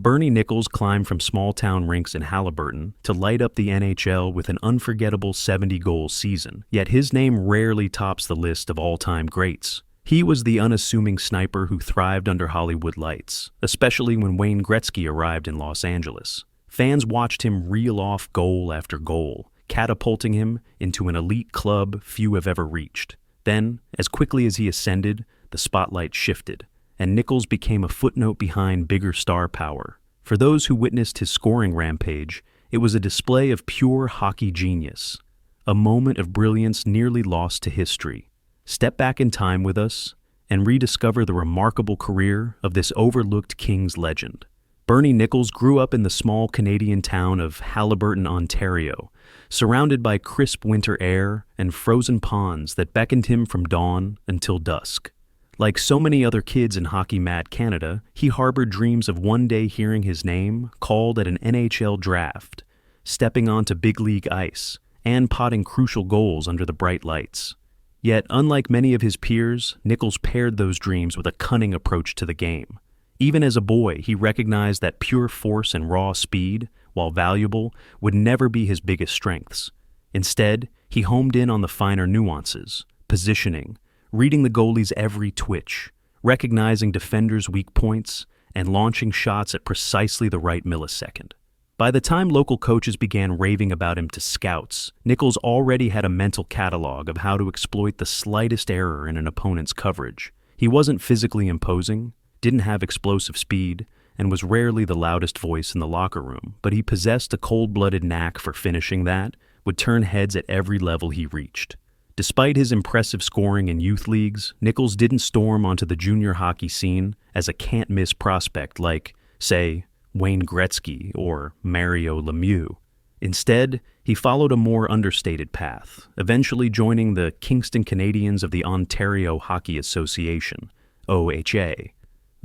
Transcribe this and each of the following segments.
Bernie Nicholls climbed from small-town rinks in Haliburton to light up the NHL with an unforgettable 70-goal season, yet his name rarely tops the list of all-time greats. He was the unassuming sniper who thrived under Hollywood lights, especially when Wayne Gretzky arrived in Los Angeles. Fans watched him reel off goal after goal, catapulting him into an elite club few have ever reached. Then, as quickly as he ascended, the spotlight shifted, and Nicholls became a footnote behind bigger star power. For those who witnessed his scoring rampage, it was a display of pure hockey genius, a moment of brilliance nearly lost to history. Step back in time with us and rediscover the remarkable career of this overlooked Kings legend. Bernie Nicholls grew up in the small Canadian town of Haliburton, Ontario, surrounded by crisp winter air and frozen ponds that beckoned him from dawn until dusk. Like so many other kids in hockey-mad Canada, he harbored dreams of one day hearing his name called at an NHL draft, stepping onto big league ice, and potting crucial goals under the bright lights. Yet, unlike many of his peers, Nicholls paired those dreams with a cunning approach to the game. Even as a boy, he recognized that pure force and raw speed, while valuable, would never be his biggest strengths. Instead, he homed in on the finer nuances, positioning, reading the goalie's every twitch, recognizing defenders' weak points, and launching shots at precisely the right millisecond. By the time local coaches began raving about him to scouts, Nicholls already had a mental catalog of how to exploit the slightest error in an opponent's coverage. He wasn't physically imposing, didn't have explosive speed, and was rarely the loudest voice in the locker room, but he possessed a cold-blooded knack for finishing that would turn heads at every level he reached. Despite his impressive scoring in youth leagues, Nicholls didn't storm onto the junior hockey scene as a can't-miss prospect like, say, Wayne Gretzky or Mario Lemieux. Instead, he followed a more understated path, eventually joining the Kingston Canadians of the Ontario Hockey Association, OHA.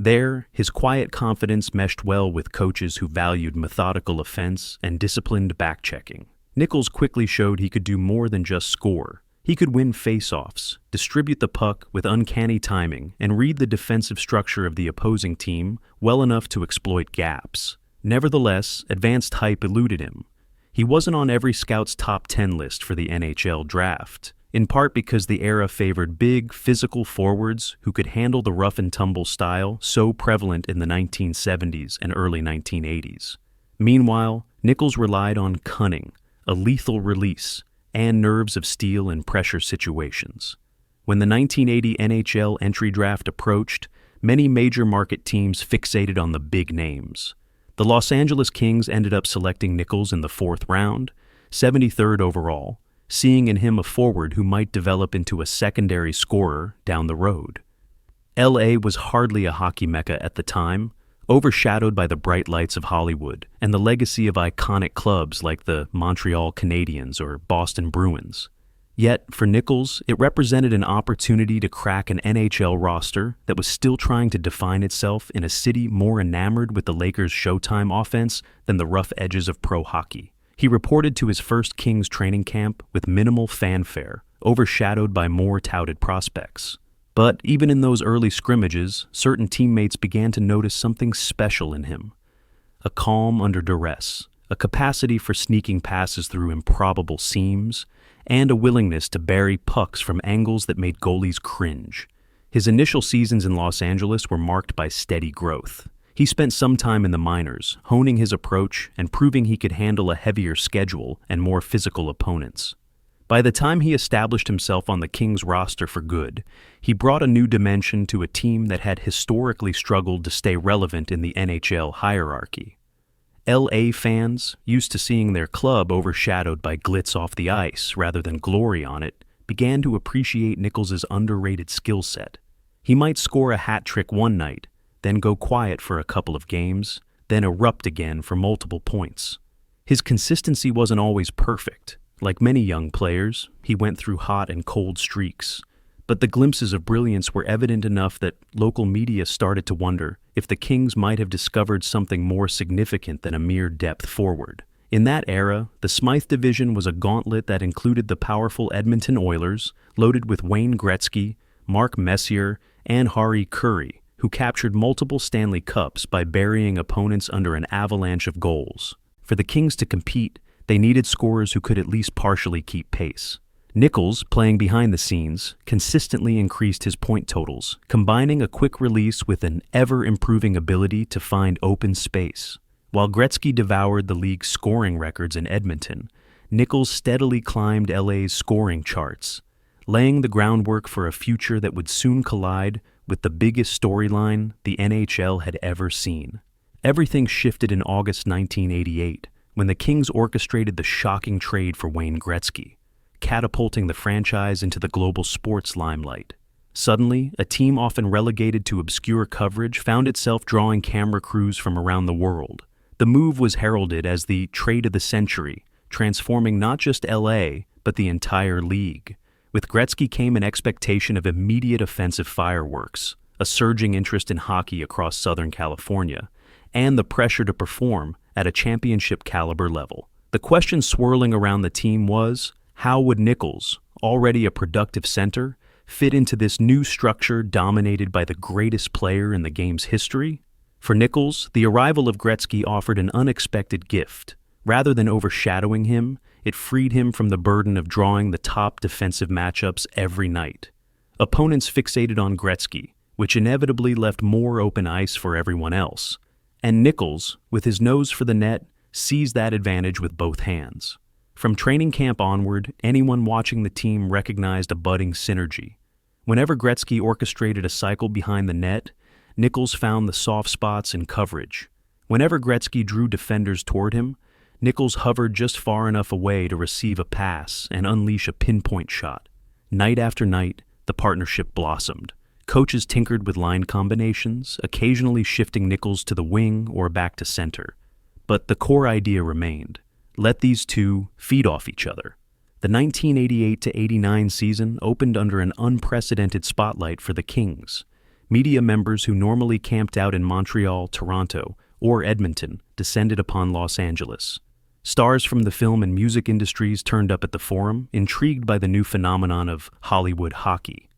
There, his quiet confidence meshed well with coaches who valued methodical offense and disciplined back-checking. Nicholls quickly showed he could do more than just score. He could win face-offs, distribute the puck with uncanny timing, and read the defensive structure of the opposing team well enough to exploit gaps. Nevertheless, advanced hype eluded him. He wasn't on every scout's top 10 list for the NHL draft, in part because the era favored big, physical forwards who could handle the rough-and-tumble style so prevalent in the 1970s and early 1980s. Meanwhile, Nicholls relied on cunning, a lethal release, and nerves of steel in pressure situations. When the 1980 NHL entry draft approached, many major market teams fixated on the big names. The Los Angeles Kings ended up selecting Nicholls in the 4th round, 73rd overall, seeing in him a forward who might develop into a secondary scorer down the road. LA was hardly a hockey mecca at the time, overshadowed by the bright lights of Hollywood and the legacy of iconic clubs like the Montreal Canadiens or Boston Bruins. Yet, for Nicholls, it represented an opportunity to crack an NHL roster that was still trying to define itself in a city more enamored with the Lakers' Showtime offense than the rough edges of pro hockey. He reported to his first Kings training camp with minimal fanfare, overshadowed by more touted prospects. But even in those early scrimmages, certain teammates began to notice something special in him. A calm under duress, a capacity for sneaking passes through improbable seams, and a willingness to bury pucks from angles that made goalies cringe. His initial seasons in Los Angeles were marked by steady growth. He spent some time in the minors, honing his approach and proving he could handle a heavier schedule and more physical opponents. By the time he established himself on the Kings roster for good, he brought a new dimension to a team that had historically struggled to stay relevant in the NHL hierarchy. LA fans, used to seeing their club overshadowed by glitz off the ice rather than glory on it, began to appreciate Nicholls' underrated skill set. He might score a hat trick one night, then go quiet for a couple of games, then erupt again for multiple points. His consistency wasn't always perfect. Like many young players, he went through hot and cold streaks, but the glimpses of brilliance were evident enough that local media started to wonder if the Kings might have discovered something more significant than a mere depth forward. In that era, the Smythe division was a gauntlet that included the powerful Edmonton Oilers, loaded with Wayne Gretzky, Mark Messier, and Harry Curry, who captured multiple Stanley Cups by burying opponents under an avalanche of goals. For the Kings to compete, they needed scorers who could at least partially keep pace. Nicholls, playing behind the scenes, consistently increased his point totals, combining a quick release with an ever-improving ability to find open space. While Gretzky devoured the league's scoring records in Edmonton, Nicholls steadily climbed LA's scoring charts, laying the groundwork for a future that would soon collide with the biggest storyline the NHL had ever seen. Everything shifted in August 1988, when the Kings orchestrated the shocking trade for Wayne Gretzky, catapulting the franchise into the global sports limelight. Suddenly, a team often relegated to obscure coverage found itself drawing camera crews from around the world. The move was heralded as the trade of the century, transforming not just LA, but the entire league. With Gretzky came an expectation of immediate offensive fireworks, a surging interest in hockey across Southern California, and the pressure to perform at a championship-caliber level. The question swirling around the team was, how would Nicholls, already a productive center, fit into this new structure dominated by the greatest player in the game's history? For Nicholls, the arrival of Gretzky offered an unexpected gift. Rather than overshadowing him, it freed him from the burden of drawing the top defensive matchups every night. Opponents fixated on Gretzky, which inevitably left more open ice for everyone else. And Nicholls, with his nose for the net, seized that advantage with both hands. From training camp onward, anyone watching the team recognized a budding synergy. Whenever Gretzky orchestrated a cycle behind the net, Nicholls found the soft spots in coverage. Whenever Gretzky drew defenders toward him, Nicholls hovered just far enough away to receive a pass and unleash a pinpoint shot. Night after night, the partnership blossomed. Coaches tinkered with line combinations, occasionally shifting Nicholls to the wing or back to center. But the core idea remained. Let these two feed off each other. The 1988-89 season opened under an unprecedented spotlight for the Kings. Media members who normally camped out in Montreal, Toronto, or Edmonton descended upon Los Angeles. Stars from the film and music industries turned up at the Forum, intrigued by the new phenomenon of Hollywood hockey.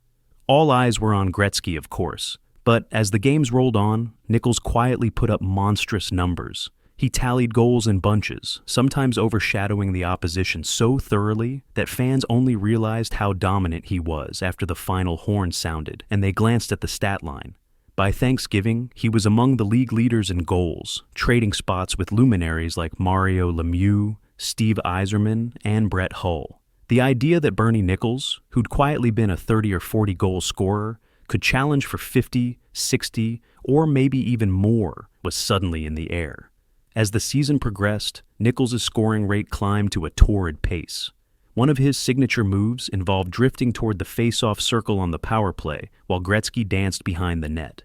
All eyes were on Gretzky, of course, but as the games rolled on, Nicholls quietly put up monstrous numbers. He tallied goals in bunches, sometimes overshadowing the opposition so thoroughly that fans only realized how dominant he was after the final horn sounded and they glanced at the stat line. By Thanksgiving, he was among the league leaders in goals, trading spots with luminaries like Mario Lemieux, Steve Yzerman, and Brett Hull. The idea that Bernie Nicholls, who'd quietly been a 30 or 40 goal scorer, could challenge for 50, 60, or maybe even more was suddenly in the air. As the season progressed, Nicholls' scoring rate climbed to a torrid pace. One of his signature moves involved drifting toward the face-off circle on the power play while Gretzky danced behind the net.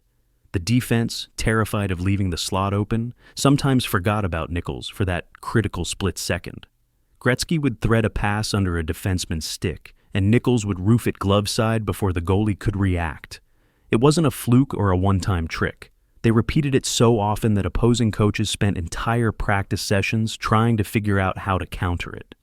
The defense, terrified of leaving the slot open, sometimes forgot about Nicholls for that critical split second. Gretzky would thread a pass under a defenseman's stick, and Nicholls would roof it glove side before the goalie could react. It wasn't a fluke or a one-time trick. They repeated it so often that opposing coaches spent entire practice sessions trying to figure out how to counter it.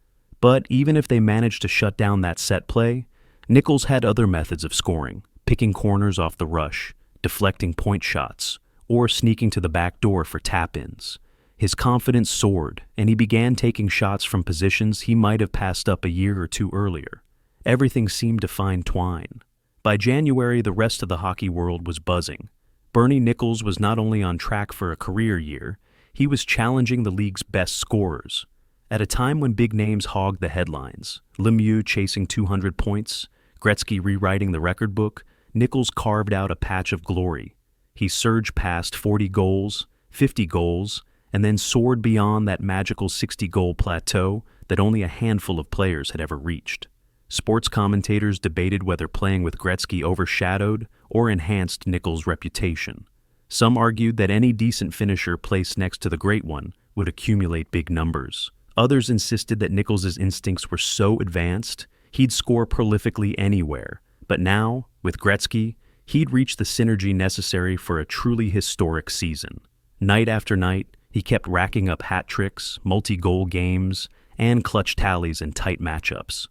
But even if they managed to shut down that set play, Nicholls had other methods of scoring, picking corners off the rush, deflecting point shots, or sneaking to the back door for tap-ins. His confidence soared, and he began taking shots from positions he might have passed up a year or two earlier. Everything seemed to find twine. By January, the rest of the hockey world was buzzing. Bernie Nicholls was not only on track for a career year, he was challenging the league's best scorers. At a time when big names hogged the headlines, Lemieux chasing 200 points, Gretzky rewriting the record book, Nicholls carved out a patch of glory. He surged past 40 goals, 50 goals, and then soared beyond that magical 60-goal plateau that only a handful of players had ever reached. Sports commentators debated whether playing with Gretzky overshadowed or enhanced Nicholls' reputation. Some argued that any decent finisher placed next to the great one would accumulate big numbers. Others insisted that Nicholls' instincts were so advanced, he'd score prolifically anywhere. But now, with Gretzky, he'd reached the synergy necessary for a truly historic season. Night after night, he kept racking up hat tricks, multi-goal games, and clutch tallies in tight matchups.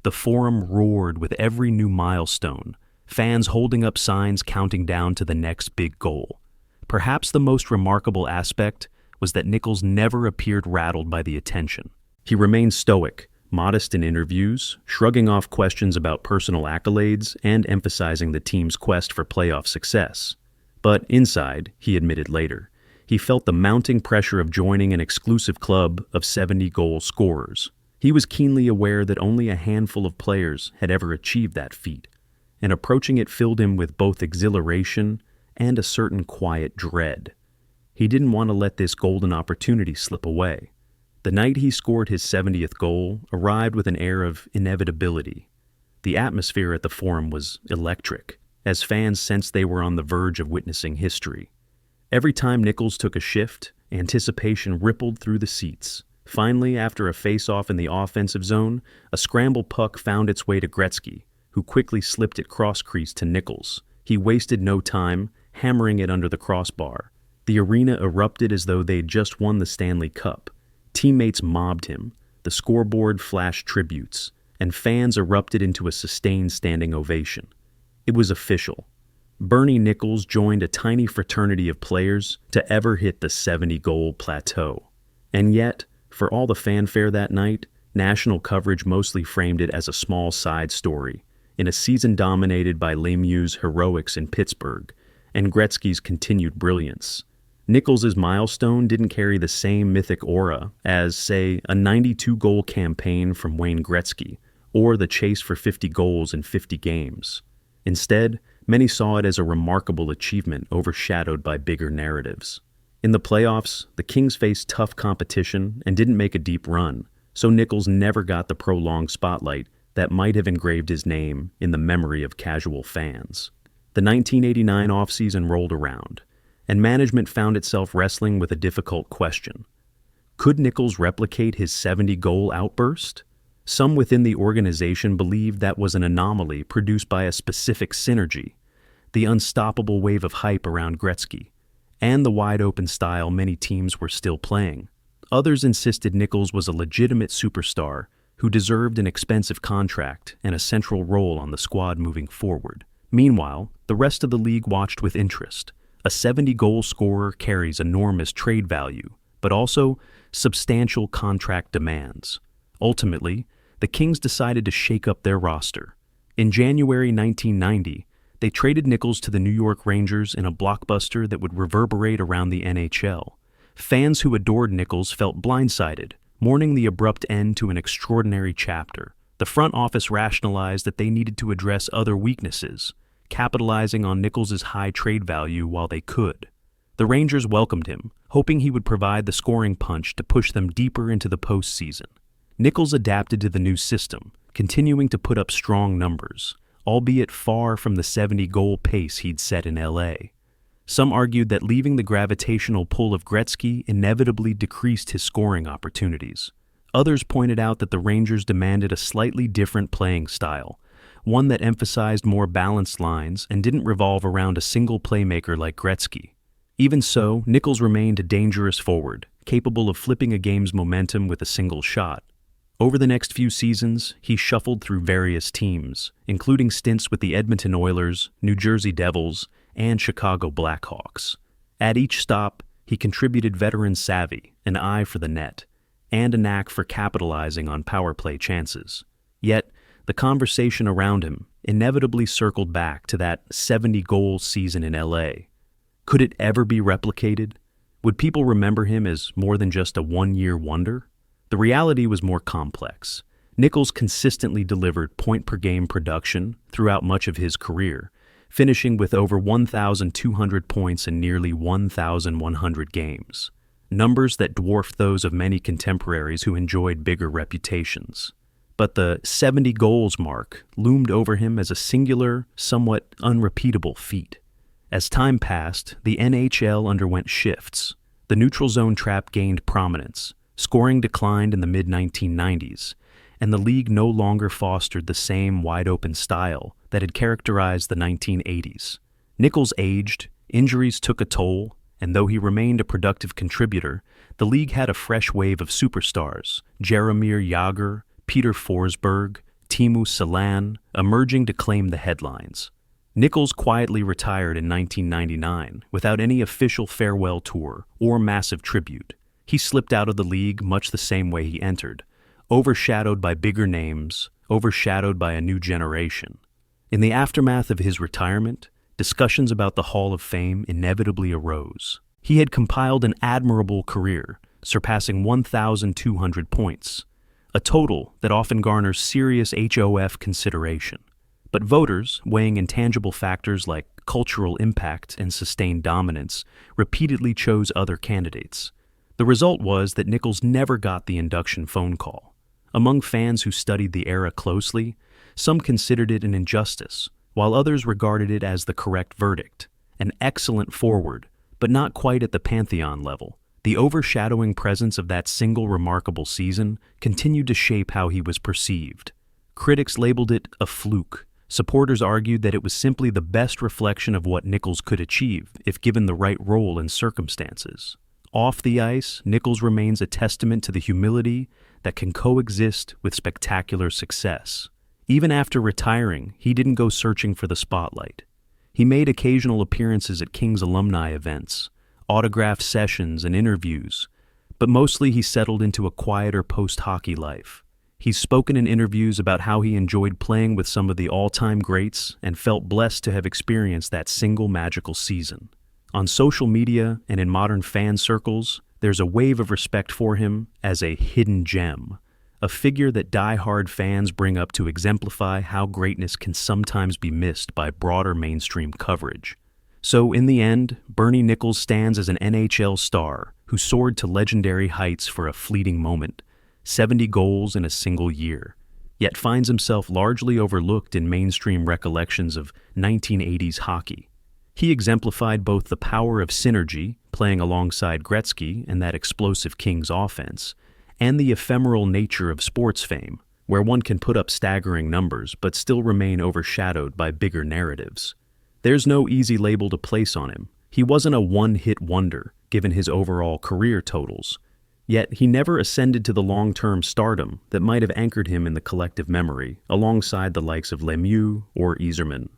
The Forum roared with every new milestone, fans holding up signs counting down to the next big goal. Perhaps the most remarkable aspect was that Nicholls never appeared rattled by the attention. He remained stoic, modest in interviews, shrugging off questions about personal accolades and emphasizing the team's quest for playoff success. But inside, he admitted later, he felt the mounting pressure of joining an exclusive club of 70-goal scorers. He was keenly aware that only a handful of players had ever achieved that feat, and approaching it filled him with both exhilaration and a certain quiet dread. He didn't want to let this golden opportunity slip away. The night he scored his 70th goal arrived with an air of inevitability. The atmosphere at the Forum was electric, as fans sensed they were on the verge of witnessing history. Every time Nicholls took a shift, anticipation rippled through the seats. Finally, after a face-off in the offensive zone, a scramble puck found its way to Gretzky, who quickly slipped it cross-crease to Nicholls. He wasted no time, hammering it under the crossbar. The arena erupted as though they'd just won the Stanley Cup. Teammates mobbed him, the scoreboard flashed tributes, and fans erupted into a sustained standing ovation. It was official. Bernie Nicholls joined a tiny fraternity of players to ever hit the 70-goal plateau. And yet, for all the fanfare that night, national coverage mostly framed it as a small side story, in a season dominated by Lemieux's heroics in Pittsburgh and Gretzky's continued brilliance. Nicholls' milestone didn't carry the same mythic aura as, say, a 92-goal campaign from Wayne Gretzky or the chase for 50 goals in 50 games. Instead, many saw it as a remarkable achievement overshadowed by bigger narratives. In the playoffs, the Kings faced tough competition and didn't make a deep run, so Nicholls never got the prolonged spotlight that might have engraved his name in the memory of casual fans. The 1989 offseason rolled around, and management found itself wrestling with a difficult question. Could Nicholls replicate his 70-goal outburst? Some within the organization believed that was an anomaly produced by a specific synergy, the unstoppable wave of hype around Gretzky, and the wide-open style many teams were still playing. Others insisted Nicholls was a legitimate superstar who deserved an expensive contract and a central role on the squad moving forward. Meanwhile, the rest of the league watched with interest. A 70-goal scorer carries enormous trade value, but also substantial contract demands. Ultimately, the Kings decided to shake up their roster. In January 1990, they traded Nicholls to the New York Rangers in a blockbuster that would reverberate around the NHL. Fans who adored Nicholls felt blindsided, mourning the abrupt end to an extraordinary chapter. The front office rationalized that they needed to address other weaknesses, capitalizing on Nicholls' high trade value while they could. The Rangers welcomed him, hoping he would provide the scoring punch to push them deeper into the postseason. Nicholls adapted to the new system, continuing to put up strong numbers, albeit far from the 70-goal pace he'd set in L.A. Some argued that leaving the gravitational pull of Gretzky inevitably decreased his scoring opportunities. Others pointed out that the Rangers demanded a slightly different playing style, one that emphasized more balanced lines and didn't revolve around a single playmaker like Gretzky. Even so, Nicholls remained a dangerous forward, capable of flipping a game's momentum with a single shot. Over the next few seasons, he shuffled through various teams, including stints with the Edmonton Oilers, New Jersey Devils, and Chicago Blackhawks. At each stop, he contributed veteran savvy, an eye for the net, and a knack for capitalizing on power play chances. Yet, the conversation around him inevitably circled back to that 70-goal season in L.A. Could it ever be replicated? Would people remember him as more than just a one-year wonder? The reality was more complex. Nicholls consistently delivered point-per-game production throughout much of his career, finishing with over 1,200 points in nearly 1,100 games, numbers that dwarfed those of many contemporaries who enjoyed bigger reputations. But the 70 goals mark loomed over him as a singular, somewhat unrepeatable feat. As time passed, the NHL underwent shifts. The neutral zone trap gained prominence, scoring declined in the mid-1990s, and the league no longer fostered the same wide-open style that had characterized the 1980s. Nicholls aged, injuries took a toll, and though he remained a productive contributor, the league had a fresh wave of superstars, Jaromir Jagr, Peter Forsberg, Teemu Selanne, emerging to claim the headlines. Nicholls quietly retired in 1999 without any official farewell tour or massive tribute. He slipped out of the league much the same way he entered, overshadowed by bigger names, overshadowed by a new generation. In the aftermath of his retirement, discussions about the Hall of Fame inevitably arose. He had compiled an admirable career, surpassing 1,200 points, a total that often garners serious HOF consideration. But voters, weighing intangible factors like cultural impact and sustained dominance, repeatedly chose other candidates. The result was that Nicholls never got the induction phone call. Among fans who studied the era closely, some considered it an injustice, while others regarded it as the correct verdict. An excellent forward, but not quite at the Pantheon level. The overshadowing presence of that single remarkable season continued to shape how he was perceived. Critics labeled it a fluke. Supporters argued that it was simply the best reflection of what Nicholls could achieve if given the right role and circumstances. Off the ice, Nicholls remains a testament to the humility that can coexist with spectacular success. Even after retiring, he didn't go searching for the spotlight. He made occasional appearances at Kings alumni events, autograph sessions and interviews, but mostly he settled into a quieter post-hockey life. He's spoken in interviews about how he enjoyed playing with some of the all-time greats and felt blessed to have experienced that single magical season. On social media and in modern fan circles, there's a wave of respect for him as a hidden gem, a figure that die-hard fans bring up to exemplify how greatness can sometimes be missed by broader mainstream coverage. So in the end, Bernie Nicholls stands as an NHL star who soared to legendary heights for a fleeting moment, 70 goals in a single year, yet finds himself largely overlooked in mainstream recollections of 1980s hockey. He exemplified both the power of synergy, playing alongside Gretzky and that explosive Kings offense, and the ephemeral nature of sports fame, where one can put up staggering numbers but still remain overshadowed by bigger narratives. There's no easy label to place on him. He wasn't a one-hit wonder, given his overall career totals. Yet he never ascended to the long-term stardom that might have anchored him in the collective memory, alongside the likes of Lemieux or Yzerman.